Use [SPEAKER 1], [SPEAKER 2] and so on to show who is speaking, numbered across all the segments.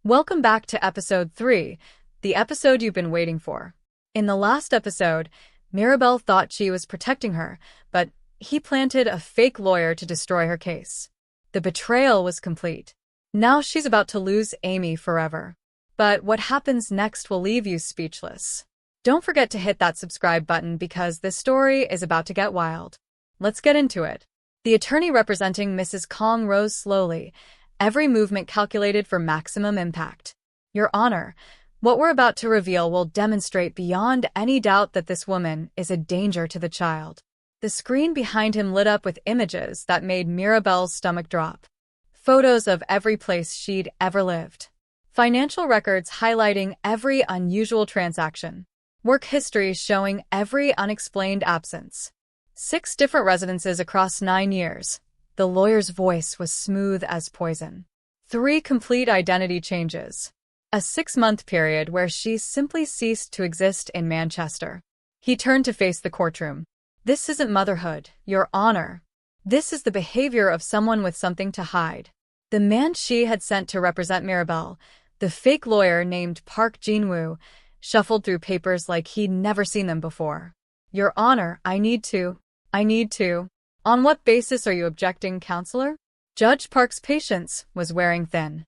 [SPEAKER 1] Welcome back to episode 3, the episode you've been waiting for. In the last episode, Mirabel thought she was protecting her, but he planted a fake lawyer to destroy her case. The betrayal was complete. Now she's about to lose Amy forever. But what happens next will leave you speechless. Don't forget to hit that subscribe button because this story is about to get wild. Let's get into it. The attorney representing Mrs. Kang rose slowly, every movement calculated for maximum impact. Your Honor, what we're about to reveal will demonstrate beyond any doubt that this woman is a danger to the child. The screen behind him lit up with images that made Mirabel's stomach drop. Photos of every place she'd ever lived. Financial records highlighting every unusual transaction. Work history showing every unexplained absence. 6 different residences across 9 years. The lawyer's voice was smooth as poison. 3 complete identity changes. A 6-month period where she simply ceased to exist in Manchester. He turned to face the courtroom. This isn't motherhood, Your Honor. This is the behavior of someone with something to hide. The man she had sent to represent Mirabel, the fake lawyer named Park Jung-woo, shuffled through papers like he'd never seen them before. Your Honor, I need to. On what basis are you objecting, counselor? Judge Park's patience was wearing thin.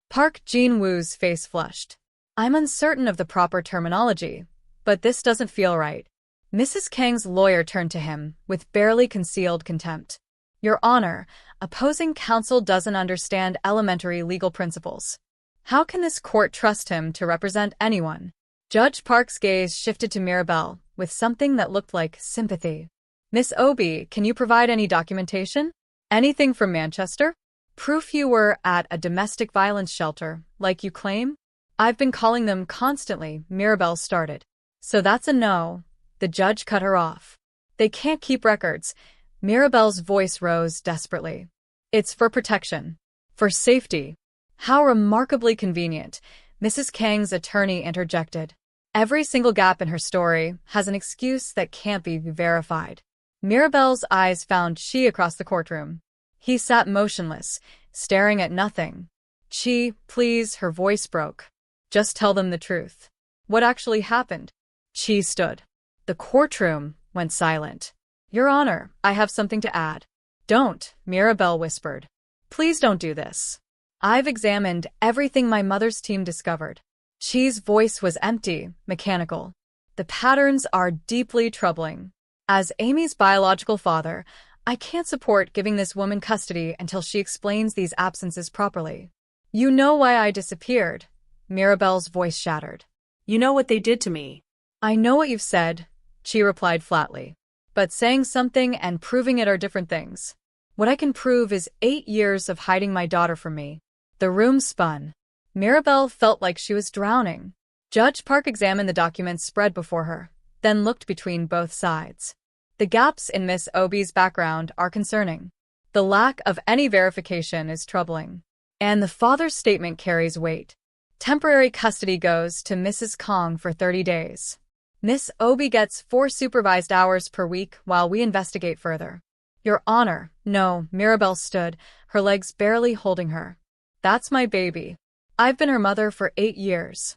[SPEAKER 1] Park Jung-woo's face flushed. I'm uncertain of the proper terminology, but this doesn't feel right. Mrs. Kang's lawyer turned to him with barely concealed contempt. Your Honor, opposing counsel doesn't understand elementary legal principles. How can this court trust him to represent anyone? Judge Park's gaze shifted to Mirabel with something that looked like sympathy. Miss Obi, can you provide any documentation? Anything from Manchester? Proof you were at a domestic violence shelter, like you claim? I've been calling them constantly, Mirabel started. So that's a no. The judge cut her off. They can't keep records. Mirabel's voice rose desperately. It's for protection. For safety. How remarkably convenient, Mrs. Kang's attorney interjected. Every single gap in her story has an excuse that can't be verified. Mirabel's eyes found Chi across the courtroom. He sat motionless, staring at nothing. Chi, please, her voice broke. Just tell them the truth. What actually happened? Chi stood. The courtroom went silent. Your Honor, I have something to add. Don't, Mirabel whispered. Please don't do this. I've examined everything my mother's team discovered. Chi's voice was empty, mechanical. The patterns are deeply troubling. As Amy's biological father, I can't support giving this woman custody until she explains these absences properly. You know why I disappeared. Mirabel's voice shattered.
[SPEAKER 2] You know what they did to me.
[SPEAKER 1] I know what you've said, Chi replied flatly. But saying something and proving it are different things. What I can prove is 8 years of hiding my daughter from me. The room spun. Mirabel felt like she was drowning. Judge Park examined the documents spread before her, then looked between both sides. The gaps in Miss Obi's background are concerning. The lack of any verification is troubling. And the father's statement carries weight. Temporary custody goes to Mrs. Kang for 30 days. Miss Obi gets 4 supervised hours per week while we investigate further. Your Honor, no, Mirabel stood, her legs barely holding her. That's my baby. I've been her mother for 8 years.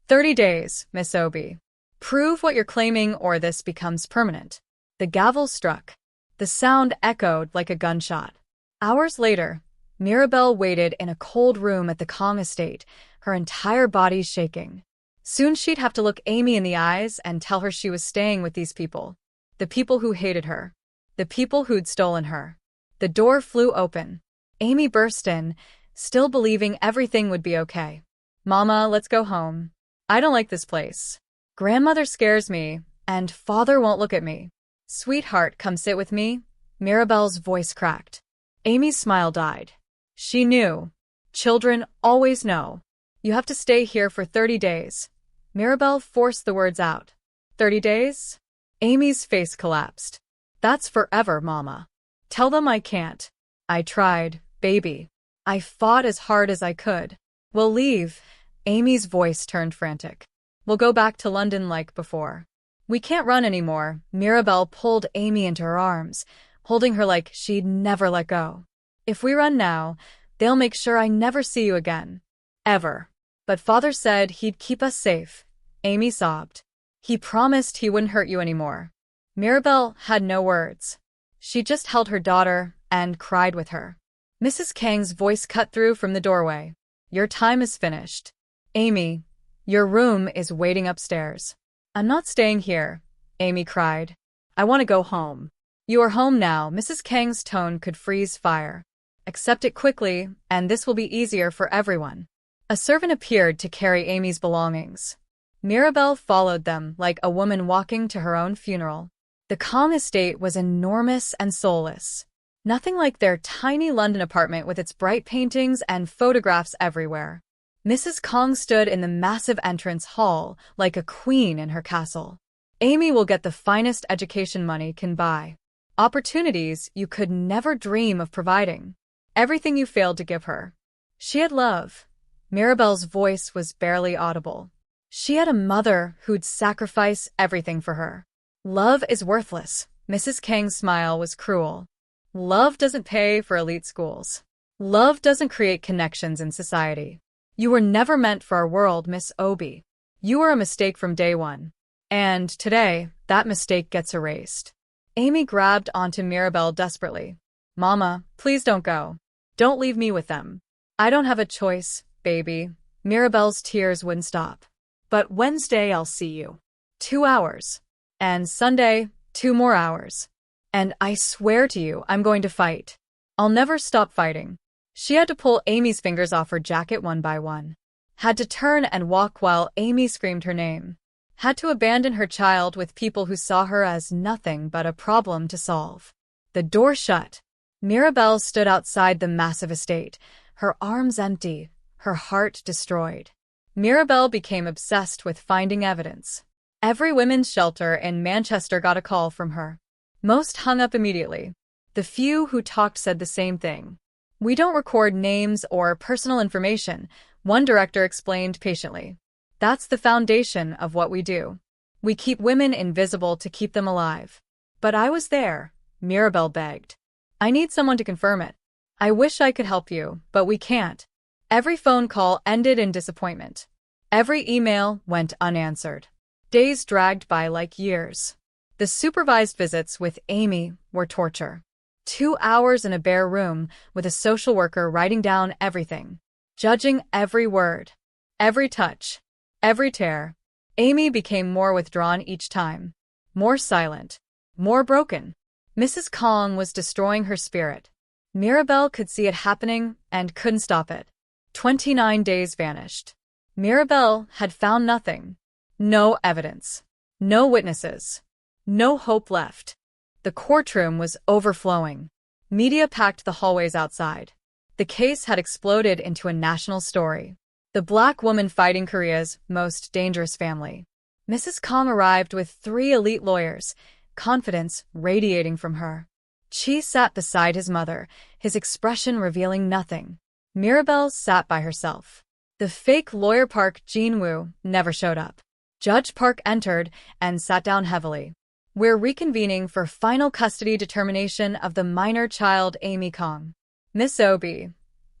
[SPEAKER 1] 30 days, Miss Obi. Prove what you're claiming or this becomes permanent. The gavel struck. The sound echoed like a gunshot. Hours later, Mirabel waited in a cold room at the Kang estate, her entire body shaking. Soon she'd have to look Amy in the eyes and tell her she was staying with these people. The people who hated her. The people who'd stolen her. The door flew open. Amy burst in, still believing everything would be okay. Mama, let's go home. I don't like this place. Grandmother scares me, and father won't look at me. Sweetheart, come sit with me. Mirabel's voice cracked. Amy's smile died. She knew. Children always know. You have to stay here for 30 days. Mirabel forced the words out. 30 days? Amy's face collapsed. That's forever, Mama. Tell them I can't. I tried, baby. I fought as hard as I could. We'll leave. Amy's voice turned frantic. We'll go back to London like before. We can't run anymore. Mirabel pulled Amy into her arms, holding her like she'd never let go. If we run now, they'll make sure I never see you again. Ever. But father said he'd keep us safe. Amy sobbed. He promised he wouldn't hurt you anymore. Mirabel had no words. She just held her daughter and cried with her. Mrs. Kang's voice cut through from the doorway. Your time is finished. Amy, your room is waiting upstairs. I'm not staying here, Amy cried. I want to go home. You are home now. Mrs. Kang's tone could freeze fire. Accept it quickly, and this will be easier for everyone. A servant appeared to carry Amy's belongings. Mirabel followed them like a woman walking to her own funeral. The Kang estate was enormous and soulless. Nothing like their tiny London apartment with its bright paintings and photographs everywhere. Mrs. Kang stood in the massive entrance hall like a queen in her castle. Amy will get the finest education money can buy. Opportunities you could never dream of providing. Everything you failed to give her. She had love. Mirabel's voice was barely audible. She had a mother who'd sacrifice everything for her. Love is worthless. Mrs. Kang's smile was cruel. Love doesn't pay for elite schools. Love doesn't create connections in society. You were never meant for our world, Miss Obi. You were a mistake from day one. And today, that mistake gets erased. Amy grabbed onto Mirabel desperately. Mama, please don't go. Don't leave me with them. I don't have a choice, baby. Mirabel's tears wouldn't stop. But Wednesday I'll see you. 2 hours. And Sunday, 2 more hours. And I swear to you, I'm going to fight. I'll never stop fighting. She had to pull Amy's fingers off her jacket one by one. Had to turn and walk while Amy screamed her name. Had to abandon her child with people who saw her as nothing but a problem to solve. The door shut. Mirabel stood outside the massive estate, her arms empty, her heart destroyed. Mirabel became obsessed with finding evidence. Every women's shelter in Manchester got a call from her. Most hung up immediately. The few who talked said the same thing. We don't record names or personal information, one director explained patiently. That's the foundation of what we do. We keep women invisible to keep them alive. But I was there, Mirabel begged. I need someone to confirm it. I wish I could help you, but we can't. Every phone call ended in disappointment. Every email went unanswered. Days dragged by like years. The supervised visits with Amy were torture. 2 hours in a bare room with a social worker writing down everything, judging every word, every touch, every tear. Amy became more withdrawn each time, more silent, more broken. Mrs. Kang was destroying her spirit. Mirabel could see it happening and couldn't stop it. 29 days vanished. Mirabel had found nothing. No evidence. No witnesses. No hope left. The courtroom was overflowing. Media packed the hallways outside. The case had exploded into a national story. The black woman fighting Korea's most dangerous family. Mrs. Kang arrived with 3 elite lawyers, confidence radiating from her. Chi sat beside his mother, his expression revealing nothing. Mirabel sat by herself. The fake lawyer Park Jung-woo never showed up. Judge Park entered and sat down heavily. We're reconvening for final custody determination of the minor child Amy Kang. Miss Obi,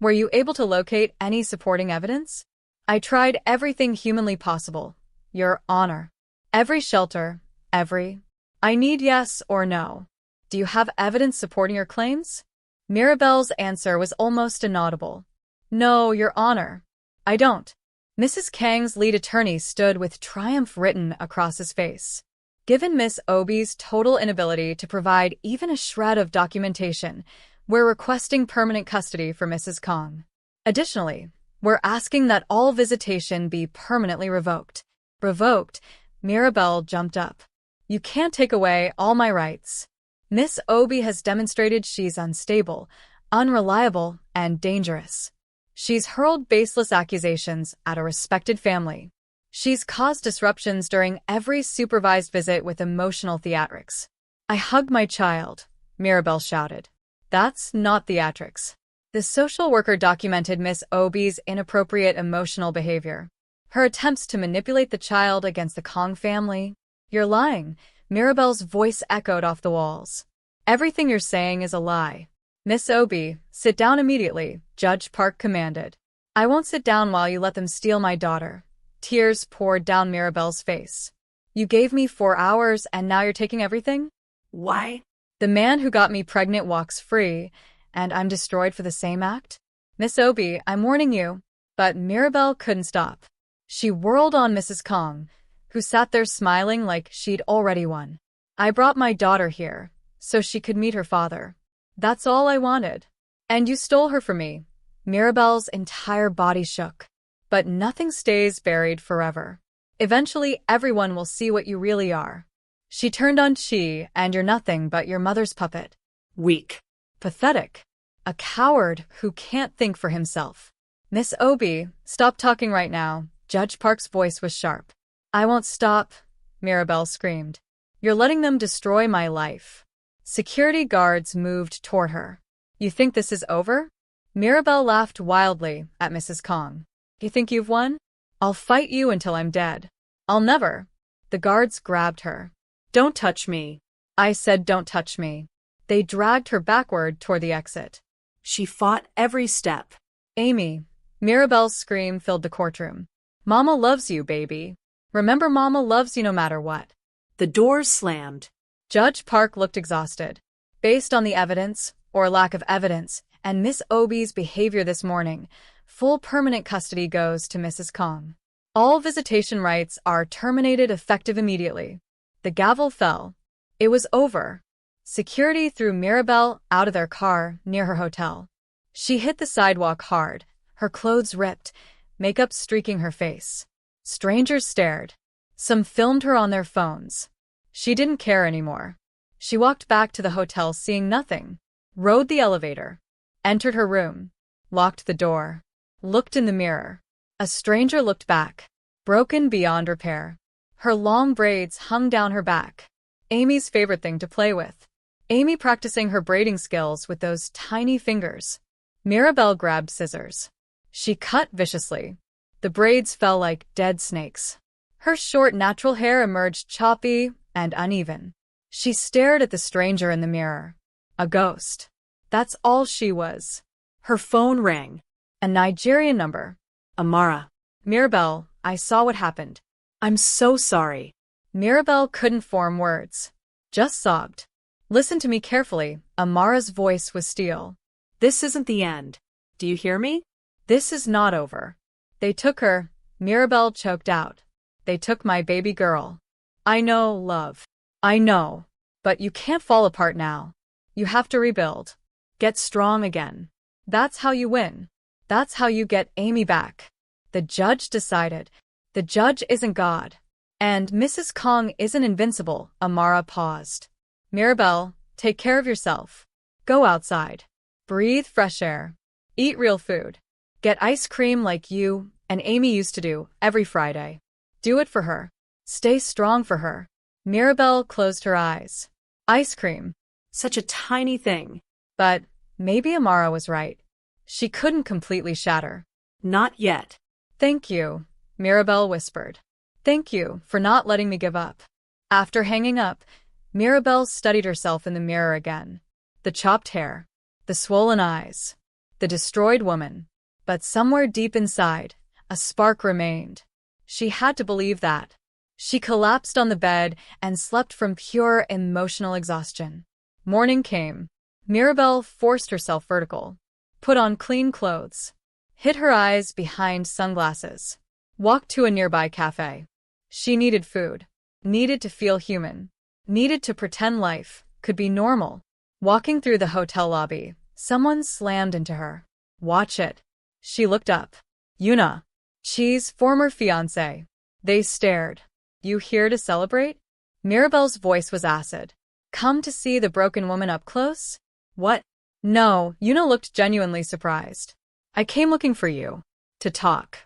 [SPEAKER 1] were you able to locate any supporting evidence? I tried everything humanly possible, Your Honor. Every shelter, every. I need yes or no. Do you have evidence supporting your claims? Mirabel's answer was almost inaudible. No, Your Honor. I don't. Mrs. Kang's lead attorney stood with triumph written across his face. Given Miss Obi's total inability to provide even a shred of documentation, we're requesting permanent custody for Mrs. Kang. Additionally, we're asking that all visitation be permanently revoked. Revoked? Mirabel jumped up. You can't take away all my rights. Miss Obi has demonstrated she's unstable, unreliable, and dangerous. She's hurled baseless accusations at a respected family. She's caused disruptions during every supervised visit with emotional theatrics. I hugged my child, Mirabel shouted. That's not theatrics. The social worker documented Miss Obi's inappropriate emotional behavior. Her attempts to manipulate the child against the Kang family. You're lying, Mirabel's voice echoed off the walls. Everything you're saying is a lie. Miss Obi, sit down immediately, Judge Park commanded. I won't sit down while you let them steal my daughter. Tears poured down Mirabel's face. You gave me 4 hours and now you're taking everything?
[SPEAKER 2] Why?
[SPEAKER 1] The man who got me pregnant walks free, and I'm destroyed for the same act? Miss Obi, I'm warning you. But Mirabel couldn't stop. She whirled on Mrs. Kang, who sat there smiling like she'd already won. I brought my daughter here, so she could meet her father. That's all I wanted. And you stole her from me. Mirabel's entire body shook. But nothing stays buried forever. Eventually, everyone will see what you really are. She turned on Chi, and you're nothing but your mother's puppet.
[SPEAKER 2] Weak.
[SPEAKER 1] Pathetic. A coward who can't think for himself. Miss Obi, stop talking right now. Judge Park's voice was sharp. I won't stop, Mirabel screamed. You're letting them destroy my life. Security guards moved toward her. You think this is over? Mirabel laughed wildly at Mrs. Kang. You think you've won? I'll fight you until I'm dead. I'll never. The guards grabbed her.
[SPEAKER 2] Don't touch me.
[SPEAKER 1] I said don't touch me. They dragged her backward toward the exit.
[SPEAKER 2] She fought every step.
[SPEAKER 1] Amy. Mirabel's scream filled the courtroom. Mama loves you, baby. Remember, Mama loves you no matter what.
[SPEAKER 2] The doors slammed.
[SPEAKER 1] Judge Park looked exhausted. Based on the evidence, or lack of evidence, and Miss Obi's behavior this morning, full permanent custody goes to Mrs. Kang. All visitation rights are terminated effective immediately. The gavel fell. It was over. Security threw Mirabel out of their car near her hotel. She hit the sidewalk hard, her clothes ripped, makeup streaking her face. Strangers stared. Some filmed her on their phones. She didn't care anymore. She walked back to the hotel seeing nothing, rode the elevator, entered her room, locked the door, looked in the mirror. A stranger looked back, broken beyond repair. Her long braids hung down her back. Amy's favorite thing to play with. Amy practicing her braiding skills with those tiny fingers. Mirabel grabbed scissors. She cut viciously. The braids fell like dead snakes. Her short natural hair emerged choppy and uneven. She stared at the stranger in the mirror. A ghost. That's all she was.
[SPEAKER 2] Her phone rang.
[SPEAKER 1] A Nigerian number.
[SPEAKER 2] Amara.
[SPEAKER 1] Mirabel, I saw what happened.
[SPEAKER 2] I'm so sorry.
[SPEAKER 1] Mirabel couldn't form words. Just sobbed. Listen to me carefully. Amara's voice was steel.
[SPEAKER 2] This isn't the end. Do you hear me?
[SPEAKER 1] This is not over. They took her. Mirabel choked out. They took my baby girl. I know, love. I know. But you can't fall apart now. You have to rebuild. Get strong again. That's how you win. That's how you get Amy back. The judge decided. The judge isn't God. And Mrs. Kang isn't invincible. Amara paused. Mirabel, take care of yourself. Go outside. Breathe fresh air. Eat real food. Get ice cream like you and Amy used to do every Friday. Do it for her. Stay strong for her. Mirabel closed her eyes. Ice cream.
[SPEAKER 2] Such a tiny thing.
[SPEAKER 1] But maybe Amara was right. She couldn't completely shatter.
[SPEAKER 2] Not yet.
[SPEAKER 1] Thank you, Mirabel whispered. Thank you for not letting me give up. After hanging up, Mirabel studied herself in the mirror again. The chopped hair, the swollen eyes, the destroyed woman. But somewhere deep inside, a spark remained. She had to believe that. She collapsed on the bed and slept from pure emotional exhaustion. Morning came. Mirabel forced herself vertical, put on clean clothes, hid her eyes behind sunglasses, walked to a nearby cafe. She needed food, needed to feel human, needed to pretend life could be normal. Walking through the hotel lobby, someone slammed into her. Watch it. She looked up. Yuna, Chi's former fiancée. They stared. You here to celebrate? Mirabel's voice was acid. Come to see the broken woman up close? What? No, Yuna looked genuinely surprised. I came looking for you. To talk.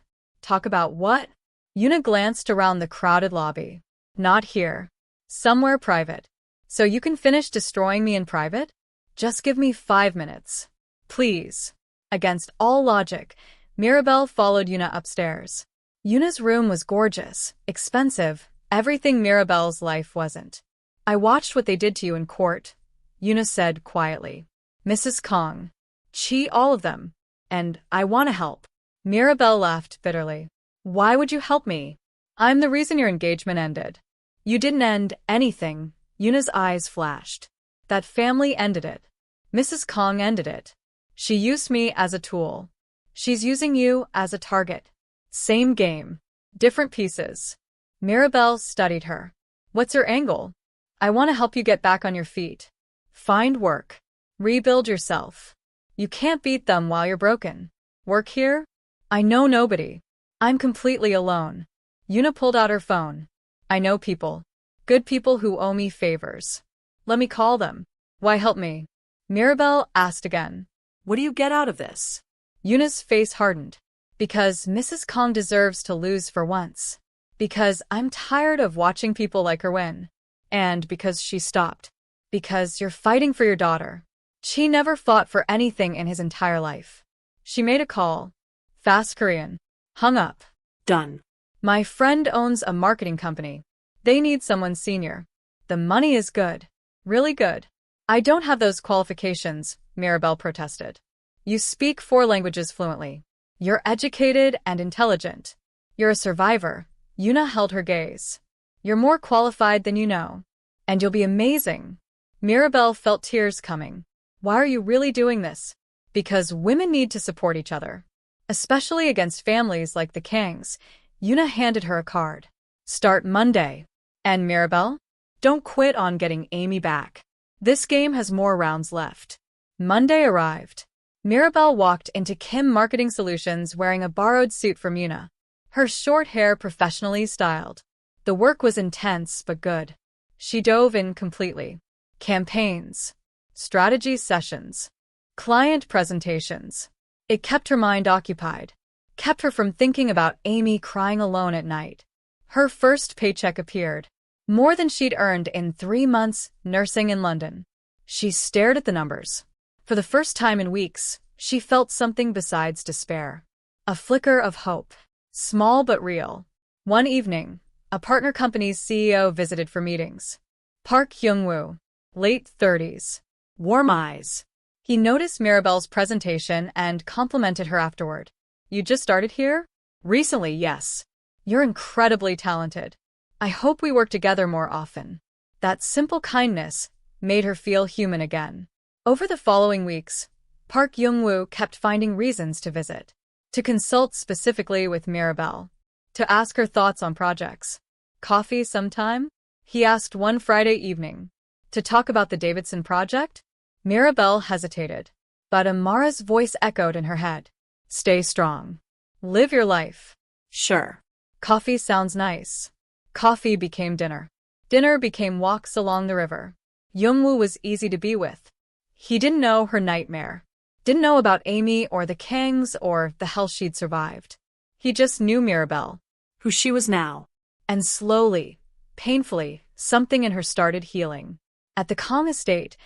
[SPEAKER 1] Talk about what? Yuna glanced around the crowded lobby. Not here. Somewhere private. So you can finish destroying me in private? Just give me 5 minutes. Please. Against all logic, Mirabel followed Yuna upstairs. Yuna's room was gorgeous, expensive, everything Mirabel's life wasn't. I watched what they did to you in court, Yuna said quietly. Mrs. Kang. Chi, all of them. And I want to help. Mirabel laughed bitterly. Why would you help me? I'm the reason your engagement ended. You didn't end anything. Yuna's eyes flashed. That family ended it. Mrs. Kang ended it. She used me as a tool. She's using you as a target. Same game. Different pieces. Mirabel studied her. What's your angle? I want to help you get back on your feet. Find work. Rebuild yourself. You can't beat them while you're broken. Work here? I know nobody. I'm completely alone. Yuna pulled out her phone. I know people. Good people who owe me favors. Let me call them. Why help me? Mirabel asked again.
[SPEAKER 2] What do you get out of this?
[SPEAKER 1] Yuna's face hardened. Because Mrs. Kang deserves to lose for once. Because I'm tired of watching people like her win. And because she stopped. Because you're fighting for your daughter. She never fought for anything in his entire life. She made a call. Fast Korean. Hung up.
[SPEAKER 2] Done.
[SPEAKER 1] My friend owns a marketing company. They need someone senior. The money is good. Really good. I don't have those qualifications, Mirabel protested. You speak 4 languages fluently. You're educated and intelligent. You're a survivor. Yuna held her gaze. You're more qualified than you know. And you'll be amazing. Mirabel felt tears coming. Why are you really doing this? Because women need to support each other. Especially against families like the Kangs. Yuna handed her a card. Start Monday. And Mirabel? Don't quit on getting Amy back. This game has more rounds left. Monday arrived. Mirabel walked into Kim Marketing Solutions wearing a borrowed suit from Yuna. Her short hair professionally styled. The work was intense but good. She dove in completely. Campaigns. Strategy sessions. Client presentations. It kept her mind occupied. Kept her from thinking about Amy crying alone at night. Her first paycheck appeared. More than she'd earned in 3 months nursing in London. She stared at the numbers. For the first time in weeks, she felt something besides despair. A flicker of hope. Small but real. One evening, a partner company's CEO visited for meetings. Park Jung-woo. Late 30s. Warm eyes. He noticed Mirabel's presentation and complimented her afterward. You just started here? Recently, yes. You're incredibly talented. I hope we work together more often. That simple kindness made her feel human again. Over the following weeks, Park Jung-woo kept finding reasons to visit. To consult specifically with Mirabel. To ask her thoughts on projects. Coffee sometime? He asked one Friday evening. To talk about the Davidson project? Mirabel hesitated. But Amara's voice echoed in her head. Stay strong. Live your life.
[SPEAKER 2] Sure.
[SPEAKER 1] Coffee sounds nice. Coffee became dinner. Dinner became walks along the river. Jung-woo was easy to be with. He didn't know her nightmare. Didn't know about Amy or the Kangs or the hell she'd survived. He just knew Mirabel.
[SPEAKER 2] Who she was now.
[SPEAKER 1] And slowly, painfully, something in her started healing. At the Kang estate,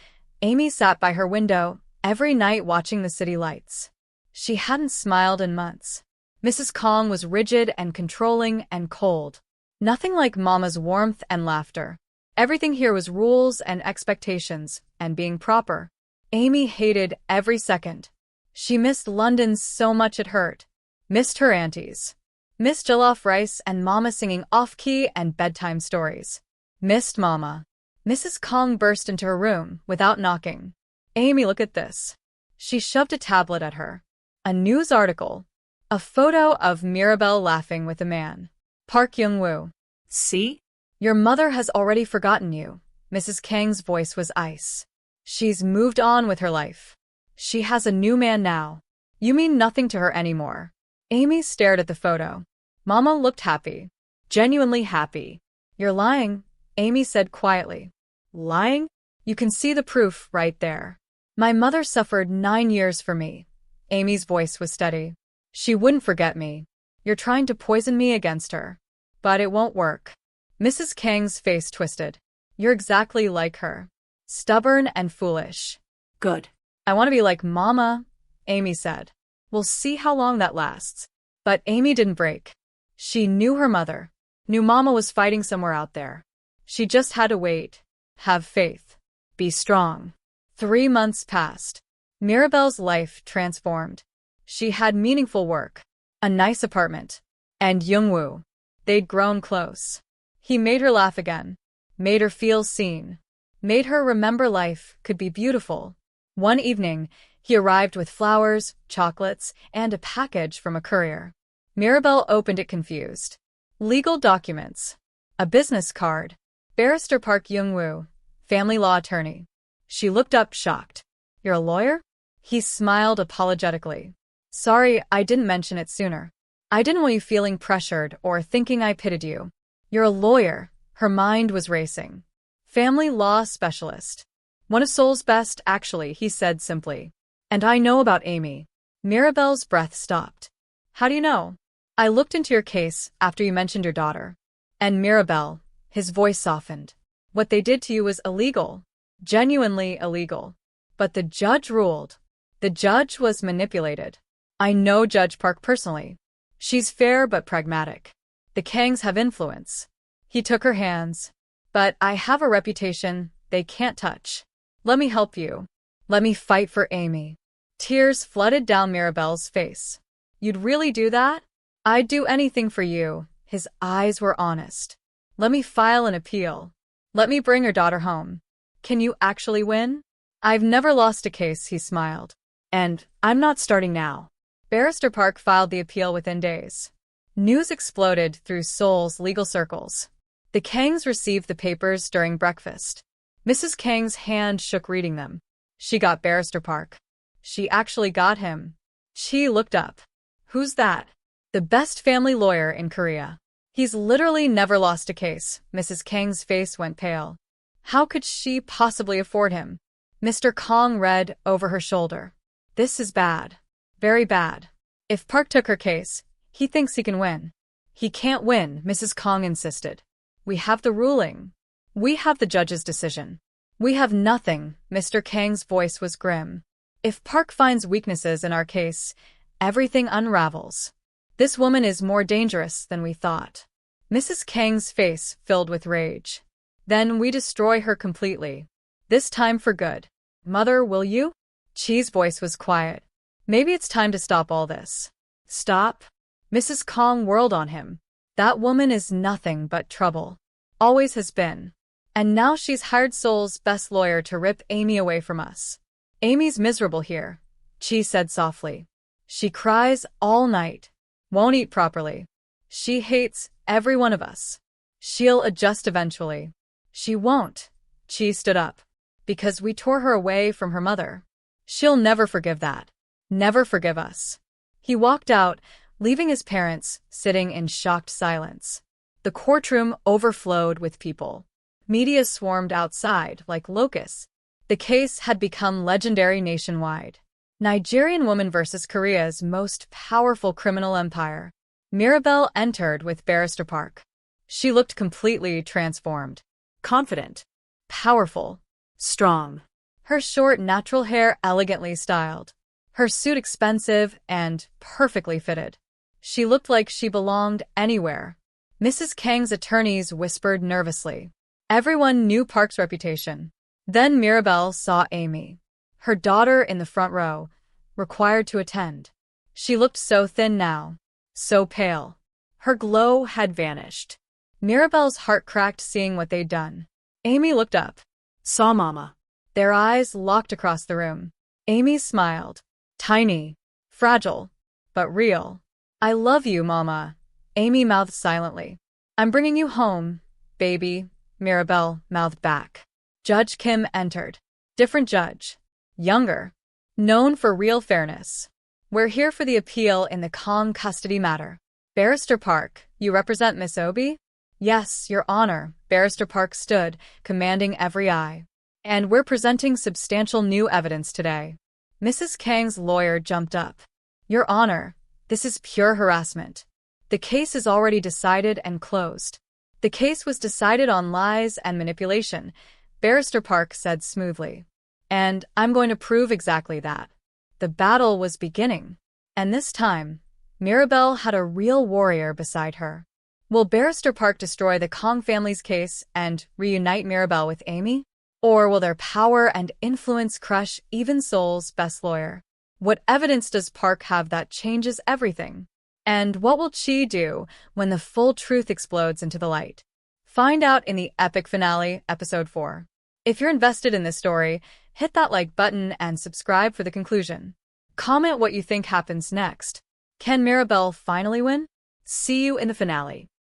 [SPEAKER 1] Amy sat by her window every night watching the city lights. She hadn't smiled in months. Mrs. Kang was rigid and controlling and cold. Nothing like Mama's warmth and laughter. Everything here was rules and expectations and being proper. Amy hated every second. She missed London so much it hurt. Missed her aunties. Missed jollof rice and Mama singing off-key and bedtime stories. Missed Mama. Mrs. Kang burst into her room without knocking. Amy, look at this. She shoved a tablet at her. A news article. A photo of Mirabel laughing with a man. Park Jung-woo.
[SPEAKER 2] See?
[SPEAKER 1] Your mother has already forgotten you. Mrs. Kang's voice was ice. She's moved on with her life. She has a new man now. You mean nothing to her anymore. Amy stared at the photo. Mama looked happy. Genuinely happy. You're lying, Amy said quietly. Lying? You can see the proof right there. My mother suffered 9 years for me. Amy's voice was steady. She wouldn't forget me. You're trying to poison me against her. But it won't work. Mrs. Kang's face twisted. You're exactly like her. Stubborn and foolish.
[SPEAKER 2] Good.
[SPEAKER 1] I want to be like Mama, Amy said. We'll see how long that lasts. But Amy didn't break. She knew her mother. Knew Mama was fighting somewhere out there. She just had to wait. Have faith. Be strong. 3 months passed. Mirabel's life transformed. She had meaningful work. a nice apartment, and Jung-woo. They'd grown close. He made her laugh again, made her feel seen, made her remember life could be beautiful. One evening, he arrived with flowers, chocolates, and a package from a courier. Mirabel opened it confused. Legal documents. A business card. Barrister Park Jung-woo, family law attorney. She looked up shocked. You're a lawyer? He smiled apologetically. Sorry, I didn't mention it sooner. I didn't want you feeling pressured or thinking I pitied you. You're a lawyer. Her mind was racing. Family law specialist. One of Seoul's best, actually, he said simply. And I know about Amy. Mirabel's breath stopped. How do you know? I looked into your case after you mentioned your daughter. And Mirabel, his voice softened. What they did to you was illegal. Genuinely illegal. But the judge ruled. The judge was manipulated. I know Judge Park personally. She's fair but pragmatic. The Kangs have influence. He took her hands. But I have a reputation they can't touch. Let me help you. Let me fight for Amy. Tears flooded down Mirabel's face. You'd really do that? I'd do anything for you. His eyes were honest. Let me file an appeal. Let me bring her daughter home. Can you actually win? I've never lost a case, he smiled. And I'm not starting now. Barrister Park filed the appeal within days. News exploded through Seoul's legal circles. The Kangs received the papers during breakfast. Mrs. Kang's hand shook reading them. She got Barrister Park. She actually got him. She looked up. Who's that? The best family lawyer in Korea. He's literally never lost a case. Mrs. Kang's face went pale. How could she possibly afford him? Mr. Kang read over her shoulder. This is bad. Very bad. If Park took her case, he thinks he can win. He can't win, Mrs. Kang insisted. We have the ruling. We have the judge's decision. We have nothing. Mr. Kang's voice was grim. If Park finds weaknesses in our case, everything unravels. This woman is more dangerous than we thought. Mrs. Kang's face filled with rage. Then we destroy her completely. This time for good. Mother, will you? Chi's voice was quiet. Maybe it's time to stop all this. Stop? Mrs. Kang whirled on him. That woman is nothing but trouble. Always has been. And now she's hired Seoul's best lawyer to rip Amy away from us. Amy's miserable here, Chi said softly. She cries all night. Won't eat properly. She hates every one of us. She'll adjust eventually. She won't. Chi stood up. Because we tore her away from her mother. She'll never forgive that. Never forgive us. He walked out, leaving his parents sitting in shocked silence. The courtroom overflowed with people. Media swarmed outside like locusts. The case had become legendary nationwide. Nigerian woman versus Korea's most powerful criminal empire. Mirabel entered with Barrister Park. She looked completely transformed. Confident. Powerful. Strong. Her short, natural hair elegantly styled. Her suit expensive and perfectly fitted. She looked like she belonged anywhere. Mrs. Kang's attorneys whispered nervously. Everyone knew Park's reputation. Then Mirabel saw Amy. Her daughter in the front row, required to attend. She looked so thin now. So pale. Her glow had vanished. Mirabel's heart cracked seeing what they'd done. Amy looked up. Saw Mama. Their eyes locked across the room. Amy smiled. Tiny. Fragile. But real. I love you, Mama. Amy mouthed silently. I'm bringing you home, baby. Mirabel mouthed back. Judge Kim entered. Different judge. Younger. Known for real fairness. We're here for the appeal in the Kang custody matter. Barrister Park, you represent Miss Obi? Yes, Your Honor. Barrister Park stood, commanding every eye. And we're presenting substantial new evidence today. Mrs. Kang's lawyer jumped up. Your Honor, this is pure harassment. The case is already decided and closed. The case was decided on lies and manipulation, Barrister Park said smoothly. And I'm going to prove exactly that. The battle was beginning. And this time, Mirabel had a real warrior beside her. Will Barrister Park destroy the Kang family's case and reunite Mirabel with Amy? Or will their power and influence crush even Seoul's best lawyer? What evidence does Park have that changes everything? And what will Chi do when the full truth explodes into the light? Find out in the epic finale, episode 4. If you're invested in this story, hit that like button and subscribe for the conclusion. Comment what you think happens next. Can Mirabel finally win? See you in the finale.